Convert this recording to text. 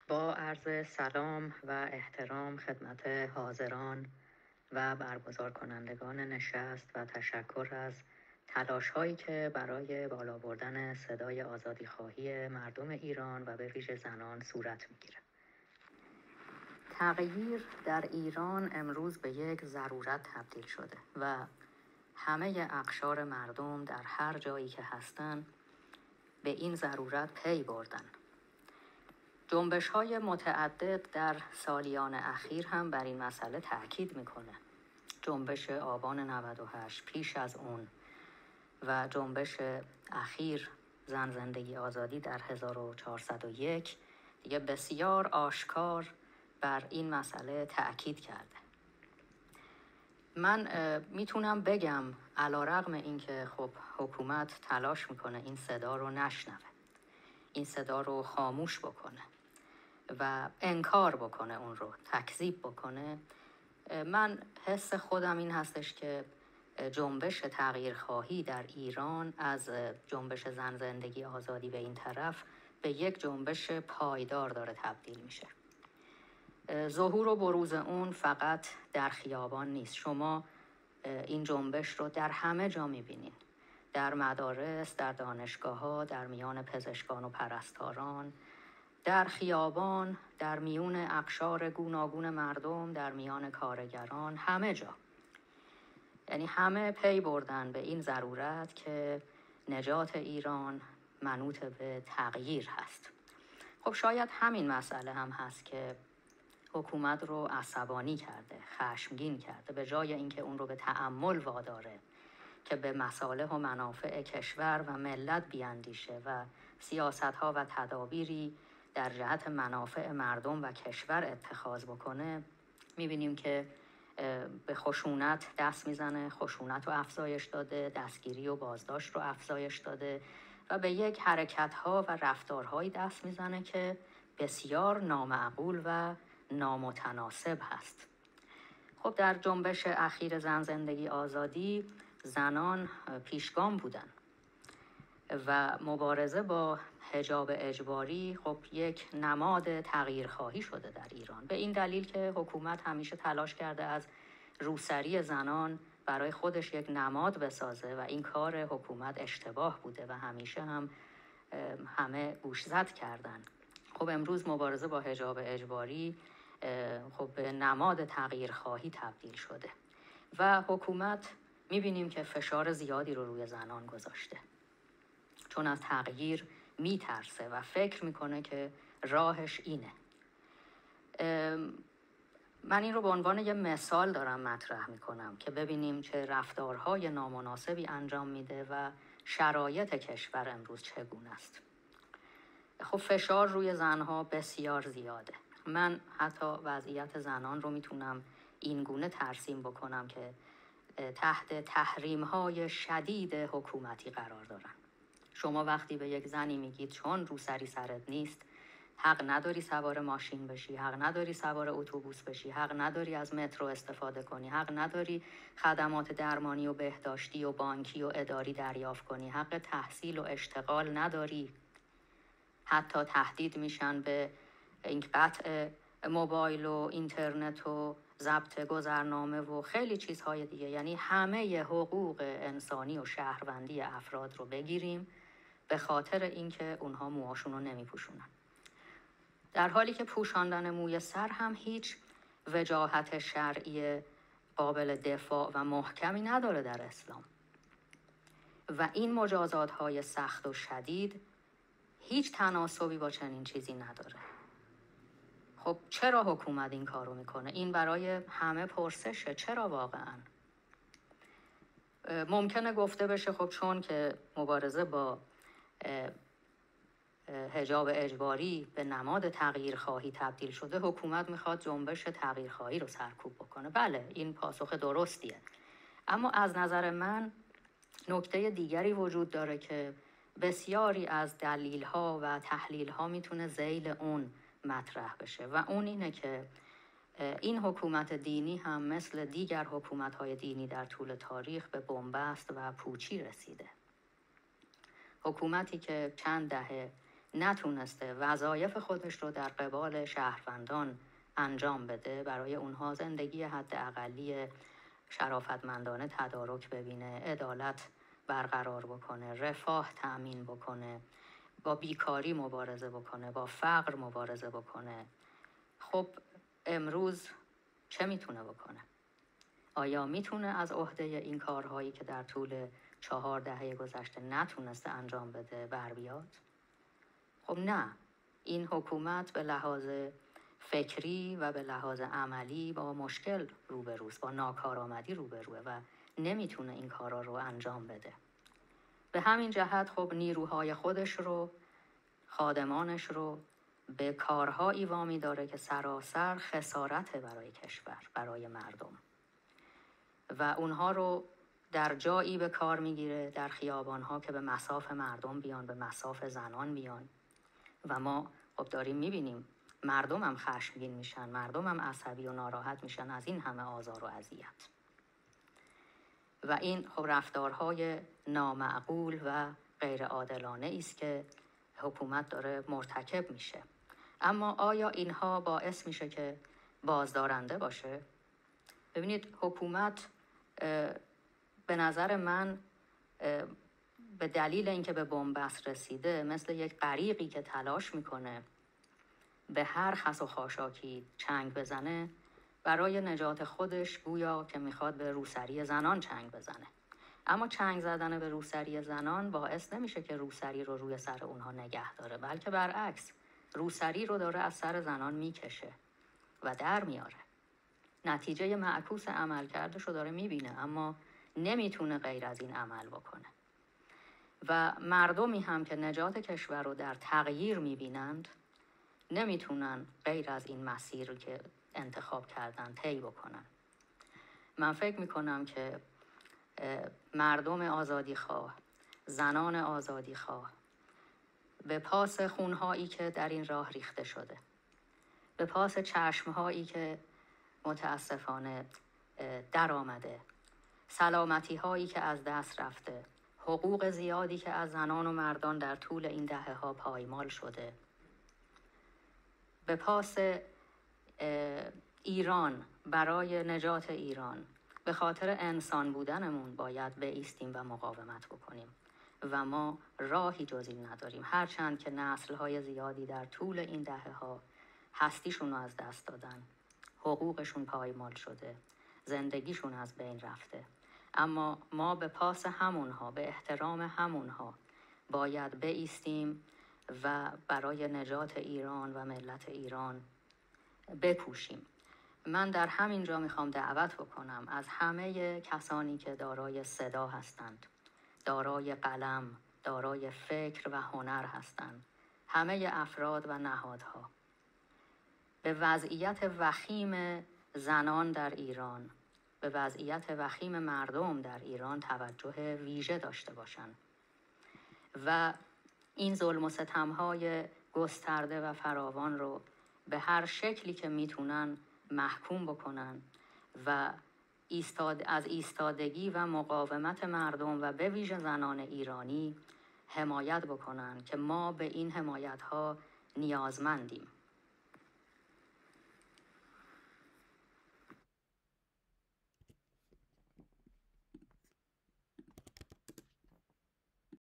با عرض سلام و احترام خدمت حاضران و برگزار کنندگان نشست و تشکر از تلاش هایی که برای بالا بردن صدای آزادی خواهی مردم ایران و به ویژه زنان صورت میگیرد. تغییر در ایران امروز به یک ضرورت تبدیل شده و همه اقشار مردم در هر جایی که هستند به این ضرورت پی بردن. جنبش‌های متعدد در سالیان اخیر هم بر این مسئله تأکید میکنه. جنبش آبان 98 پیش از اون و جنبش اخیر زن زندگی آزادی در 1401 دیگه بسیار آشکار بر این مسئله تأکید کرده. من میتونم بگم علیرغم اینکه خب حکومت تلاش میکنه این صدا رو نشنوه، این صدا رو خاموش بکنه و انکار بکنه، اون رو تکذیب بکنه، من حس خودم این هستش که جنبش تغییرخواهی در ایران از جنبش زن زندگی آزادی به این طرف به یک جنبش پایدار داره تبدیل میشه. ظهور و بروز اون فقط در خیابان نیست. شما این جنبش رو در همه جا میبینین، در مدارس، در دانشگاه‌ها، در میان پزشکان و پرستاران، در خیابان، در میون اقشار گوناگون مردم، در میان کارگران، همه جا. یعنی همه پی بردن به این ضرورت که نجات ایران منوط به تغییر هست. خب شاید همین مسئله هم هست که حکومت رو عصبانی کرده، خشمگین کرده، به جای اینکه اون رو به تأمل واداره که به مصالح و منافع کشور و ملت بیاندیشه و سیاست‌ها و تدابیری در جهت منافع مردم و کشور اتخاذ بکنه، می‌بینیم که به خشونت دست میزنه، خشونت رو افزایش داده، دستگیری و بازداشت رو افزایش داده و به یک حرکت‌ها و رفتارهایی دست میزنه که بسیار نامعقول و نامتناسب هست. خب در جنبش اخیر زن زندگی آزادی زنان پیشگام بودن و مبارزه با حجاب اجباری خب یک نماد تغییرخواهی شده در ایران، به این دلیل که حکومت همیشه تلاش کرده از روسری زنان برای خودش یک نماد بسازه و این کار حکومت اشتباه بوده و همیشه هم همه گوشزد کردن. خب امروز مبارزه با حجاب اجباری خب به نماد تغییرخواهی تبدیل شده و حکومت میبینیم که فشار زیادی رو روی زنان گذاشته، چون از تغییر میترسه و فکر میکنه که راهش اینه. من این رو به عنوان یه مثال دارم مطرح میکنم که ببینیم چه رفتارهای نامناسبی انجام میده و شرایط کشور امروز چگونه است. خب فشار روی زنها بسیار زیاده. من حتی وضعیت زنان رو میتونم این گونه ترسیم بکنم که تحت تحریم‌های شدید حکومتی قرار دارن. شما وقتی به یک زنی میگید چون روسری سرت نیست حق نداری سوار ماشین بشی، حق نداری سوار اتوبوس بشی، حق نداری از مترو استفاده کنی، حق نداری خدمات درمانی و بهداشتی و بانکی و اداری دریافت کنی، حق تحصیل و اشتغال نداری، حتی تهدید میشن به این قطع موبایل و اینترنت و ضبط گذرنامه و خیلی چیزهای دیگه. یعنی همه حقوق انسانی و شهروندی افراد رو بگیریم به خاطر اینکه اونها موهاشون رو نمیپوشونن، در حالی که پوشاندن موی سر هم هیچ وجاهت شرعی قابل دفاع و محکمی نداره در اسلام و این مجازات‌های سخت و شدید هیچ تناسبی با چنین چیزی نداره. خب چرا حکومت این کارو میکنه؟ این برای همه پرسشه. چرا واقعا؟ ممکنه گفته بشه خب چون که مبارزه با حجاب اجباری به نماد تغییرخواهی تبدیل شده، حکومت میخواد جنبش تغییرخواهی رو سرکوب بکنه. بله، این پاسخ درستیه، اما از نظر من نکته دیگری وجود داره که بسیاری از دلیل‌ها و تحلیل‌ها میتونه ذیل اون مطرح بشه و اون اینه که این حکومت دینی هم مثل دیگر حکومت‌های دینی در طول تاریخ به بنبست و پوچی رسیده. حکومتی که چند دهه نتونسته وظایف خودش رو در قبال شهروندان انجام بده، برای اونها زندگی حداقلی شرافتمندانه تدارک ببینه، عدالت برقرار بکنه، رفاه تأمین بکنه، با بیکاری مبارزه بکنه، با فقر مبارزه بکنه، خب امروز چه میتونه بکنه؟ آیا میتونه از عهده این کارهایی که در طول 4 دهه گذشته نتونسته انجام بده بر بیاد؟ خب نه. این حکومت به لحاظ فکری و به لحاظ عملی با مشکل روبروست، با ناکارآمدی روبروه و نمیتونه این کارا رو انجام بده. به همین جهت خب نیروهای خودش رو، خادمانش رو به کارهایی وامی داره که سراسر خسارته برای کشور، برای مردم، و اونها رو در جایی به کار میگیره، در خیابانها که به مصاف مردم بیان، به مصاف زنان بیان، و ما خب داریم میبینیم مردم هم خشمگین میشن، مردم هم عصبی و ناراحت میشن از این همه آزار و اذیت. و این خب رفتارهای نامعقول و غیر عادلانه است که حکومت داره مرتکب میشه. اما آیا اینها باعث میشه که بازدارنده باشه؟ ببینید، حکومت به نظر من به دلیل اینکه به بنبست رسیده مثل یک غریقی که تلاش میکنه به هر خس و خاشاکی چنگ بزنه، برای نجات خودش گویا که میخواد به روسری زنان چنگ بزنه. اما چنگ زدن به روسری زنان باعث نمیشه که روسری رو روی سر اونها نگه داره، بلکه برعکس، روسری رو داره از سر زنان میکشه و در میاره. نتیجه معکوس عملکردش رو داره میبینه، اما نمیتونه غیر از این عمل بکنه. و مردمی هم که نجات کشور رو در تغییر میبینند نمیتونن غیر از این مسیر که انتخاب کردن طی بکنن. من فکر میکنم که مردم آزادیخواه، زنان آزادیخواه، به پاس خونهایی که در این راه ریخته شده، به پاس چشمهایی که متاسفانه در آمده، سلامتی هایی که از دست رفته، حقوق زیادی که از زنان و مردان در طول این دهه ها پایمال شده، به پاس ایران، برای نجات ایران، به خاطر انسان بودنمون باید بایستیم و مقاومت بکنیم و ما راهی جز این نداریم. هرچند که نسل‌های زیادی در طول این دهه‌ها هستیشون رو از دست دادن، حقوقشون پایمال شده، زندگیشون از بین رفته، اما ما به پاس همونها، به احترام همونها باید بایستیم و برای نجات ایران و ملت ایران بکوشیم. من در همین جا میخوام دعوت بکنم از همه کسانی که دارای صدا هستند، دارای قلم، دارای فکر و هنر هستند، همه افراد و نهادها، به وضعیت وخیم زنان در ایران، به وضعیت وخیم مردم در ایران توجه ویژه داشته باشند و این ظلم و ستم‌های گسترده و فراوان رو به هر شکلی که میتونن محکوم بکنن و از ایستادگی و مقاومت مردم و به ویژه زنان ایرانی حمایت بکنن که ما به این حمایت‌ها نیازمندیم.